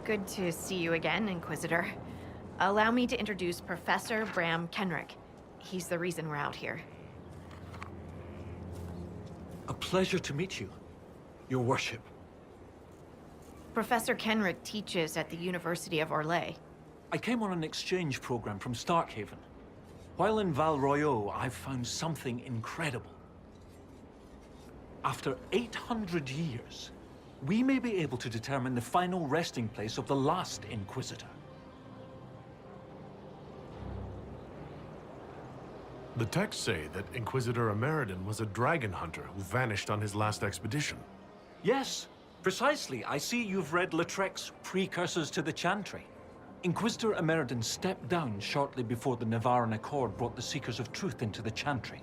Good to see you again, Inquisitor. Allow me to introduce Professor Bram Kenrick. He's the reason we're out here. A pleasure to meet you, Your Worship. Professor Kenrick teaches at the University of Orlais. I came on an exchange program from Starkhaven. While in Val Royeaux, I've found something incredible. After 800 years, we may be able to determine the final resting place of the last Inquisitor. The texts say that Inquisitor Ameridan was a dragon hunter who vanished on his last expedition. Yes, precisely. I see you've read Lautrec's Precursors to the Chantry. Inquisitor Ameridan stepped down shortly before the Nevarran Accord brought the Seekers of Truth into the Chantry.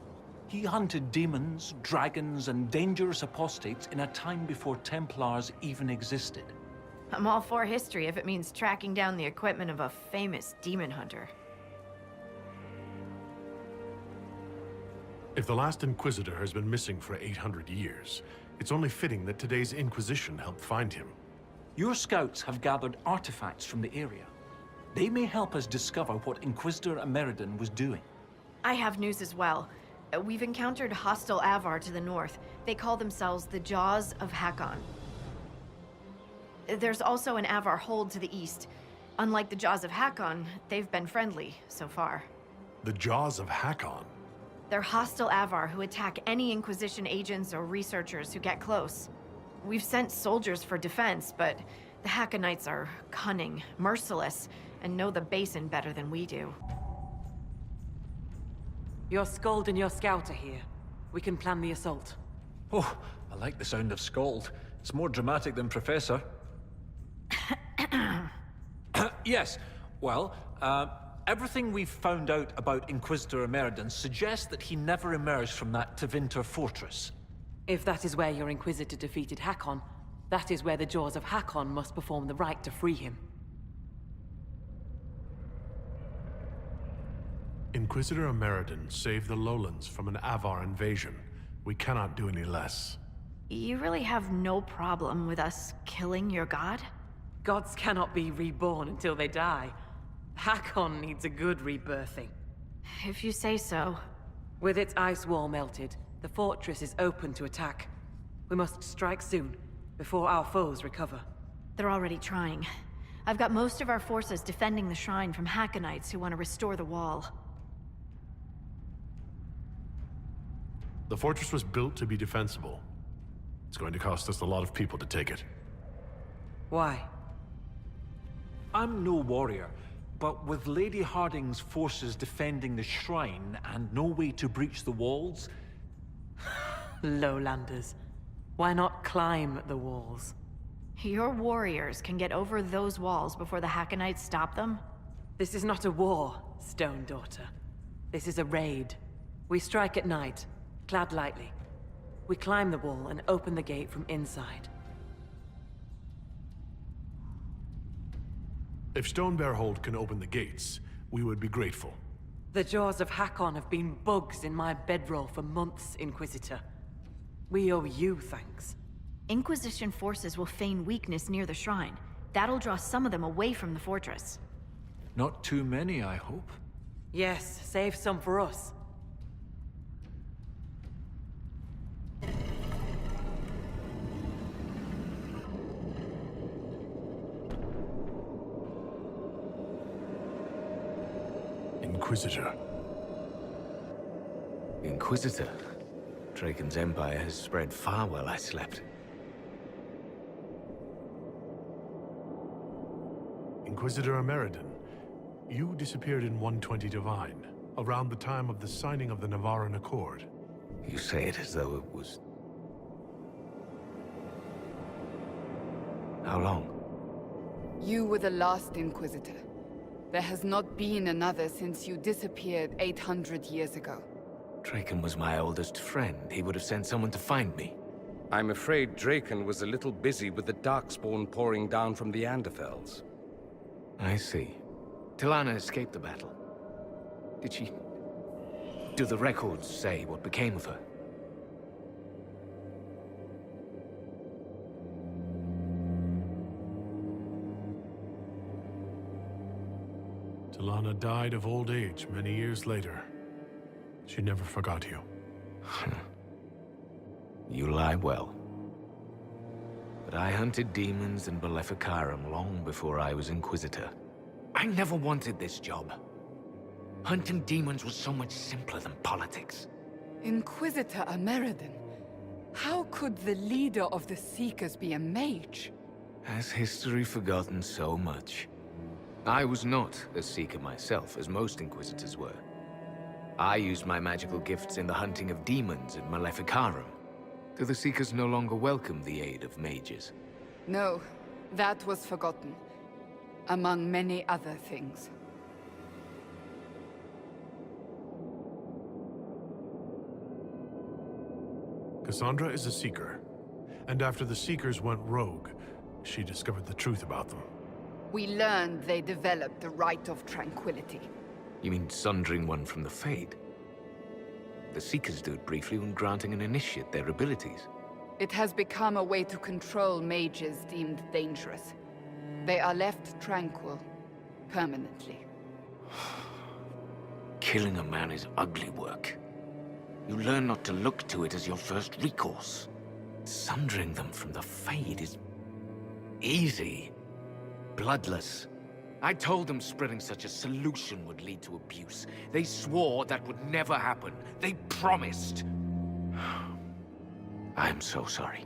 He hunted demons, dragons, and dangerous apostates in a time before Templars even existed. I'm all for history if it means tracking down the equipment of a famous demon hunter. If the last Inquisitor has been missing for 800 years, it's only fitting that today's Inquisition helped find him. Your scouts have gathered artifacts from the area. They may help us discover what Inquisitor Ameridan was doing. I have news as well. We've encountered hostile Avar to the north. They call themselves the Jaws of Hakkon. There's also an Avar hold to the east. Unlike the Jaws of Hakkon, they've been friendly so far. The Jaws of Hakkon? They're hostile Avar who attack any Inquisition agents or researchers who get close. We've sent soldiers for defense, but the Hakkonites are cunning, merciless, and know the basin better than we do. Your Skald and your Scout are here. We can plan the assault. Oh, I like the sound of Scald. It's more dramatic than Professor. Yes, well, everything we've found out about Inquisitor Ameridan suggests that he never emerged from that Tevinter fortress. If that is where your Inquisitor defeated Hakkon, that is where the Jaws of Hakkon must perform the rite to free him. Inquisitor Ameridan saved the lowlands from an Avar invasion. We cannot do any less. You really have no problem with us killing your god? Gods cannot be reborn until they die. Hakkon needs a good rebirthing. If you say so. With its ice wall melted, the fortress is open to attack. We must strike soon, before our foes recover. They're already trying. I've got most of our forces defending the shrine from Hakkonites who want to restore the wall. The fortress was built to be defensible. It's going to cost us a lot of people to take it. Why? I'm no warrior, but with Lady Harding's forces defending the shrine and no way to breach the walls... Lowlanders. Why not climb the walls? Your warriors can get over those walls before the Hakkonites stop them? This is not a war, Stone Daughter. This is a raid. We strike at night, clad lightly. We climb the wall and open the gate from inside. If Stonebearhold can open the gates, we would be grateful. The Jaws of Hakkon have been bugs in my bedroll for months, Inquisitor. We owe you thanks. Inquisition forces will feign weakness near the shrine. That'll draw some of them away from the fortress. Not too many, I hope. Yes, save some for us. Inquisitor. Inquisitor? Draken's empire has spread far while I slept. Inquisitor Ameridan, you disappeared in 120 Divine, around the time of the signing of the Nevarran Accord. You say it as though it was... How long? You were the last Inquisitor. There has not been another since you disappeared 800 years ago. Draken was my oldest friend. He would have sent someone to find me. I'm afraid Draken was a little busy with the Darkspawn pouring down from the Anderfels. I see. Tilana escaped the battle. Did she... Do the records say what became of her? Tilana died of old age many years later. She never forgot you. You lie well. But I hunted demons in Maleficarum long before I was Inquisitor. I never wanted this job. Hunting demons was so much simpler than politics. Inquisitor Ameridan? How could the leader of the Seekers be a mage? Has history forgotten so much? I was not a Seeker myself, as most Inquisitors were. I used my magical gifts in the hunting of demons in Maleficarum. Do the Seekers no longer welcome the aid of mages? No, that was forgotten. Among many other things. Cassandra is a Seeker. And after the Seekers went rogue, she discovered the truth about them. We learned they developed the Rite of Tranquility. You mean sundering one from the Fade? The Seekers do it briefly when granting an initiate their abilities. It has become a way to control mages deemed dangerous. They are left tranquil, permanently. Killing a man is ugly work. You learn not to look to it as your first recourse. Sundering them from the Fade is easy. Bloodless. I told them spreading such a solution would lead to abuse. They swore that would never happen. They promised. I'm so sorry.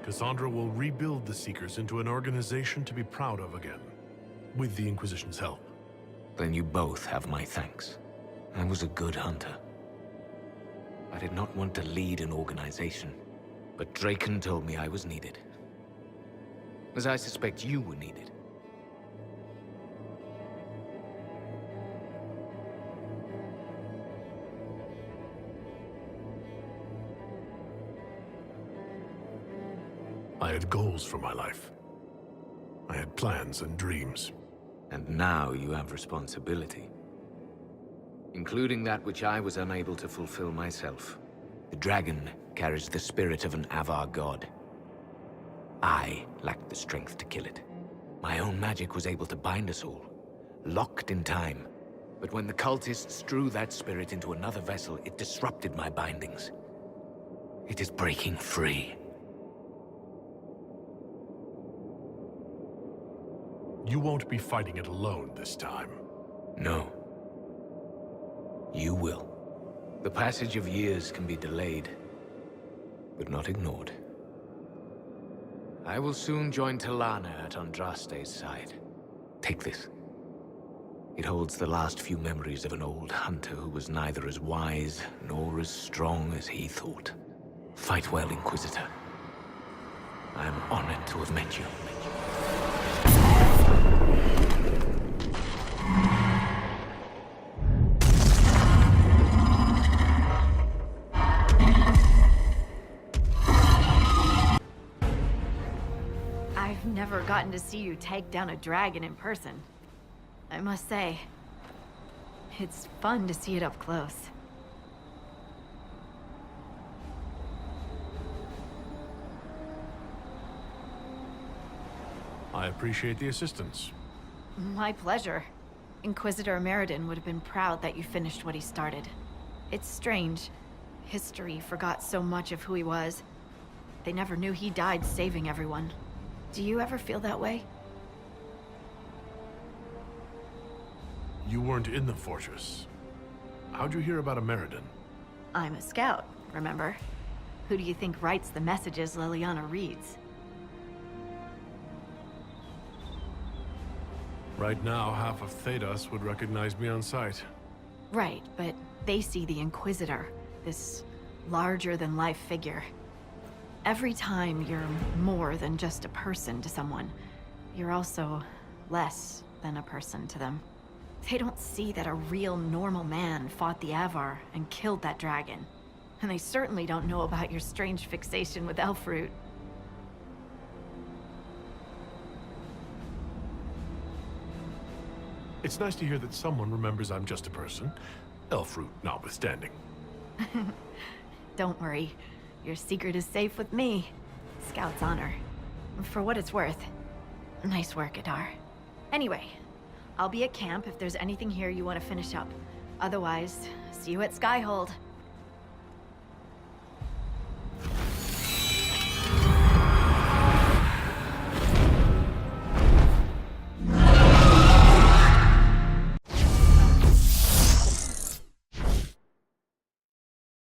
Cassandra will rebuild the Seekers into an organization to be proud of again, with the Inquisition's help. Then you both have my thanks. I was a good hunter. I did not want to lead an organization, but Hakkon told me I was needed. As I suspect you were needed. I had goals for my life. I had plans and dreams. And now you have responsibility. Including that which I was unable to fulfill myself. The dragon carries the spirit of an Avar god. I lacked the strength to kill it. My own magic was able to bind us all, locked in time. But when the cultists drew that spirit into another vessel, it disrupted my bindings. It is breaking free. You won't be fighting it alone this time. No. You will. The passage of years can be delayed, but not ignored. I will soon join Tilana at Andraste's side. Take this. It holds the last few memories of an old hunter who was neither as wise nor as strong as he thought. Fight well, Inquisitor. I am honored to have met you. I've never gotten to see you take down a dragon in person. I must say, it's fun to see it up close. I appreciate the assistance. My pleasure. Inquisitor Ameridan would have been proud that you finished what he started. It's strange. History forgot so much of who he was. They never knew he died saving everyone. Do you ever feel that way? You weren't in the fortress. How'd you hear about Ameridan? I'm a scout, remember? Who do you think writes the messages Liliana reads? Right now, half of Thedas would recognize me on sight. Right, but they see the Inquisitor, this larger-than-life figure. Every time you're more than just a person to someone, you're also less than a person to them. They don't see that a real normal man fought the Avar and killed that dragon. And they certainly don't know about your strange fixation with Elfroot. It's nice to hear that someone remembers I'm just a person, Elfroot notwithstanding. Don't worry. Your secret is safe with me. Scout's honor. For what it's worth. Nice work, Adar. Anyway, I'll be at camp if there's anything here you want to finish up. Otherwise, see you at Skyhold.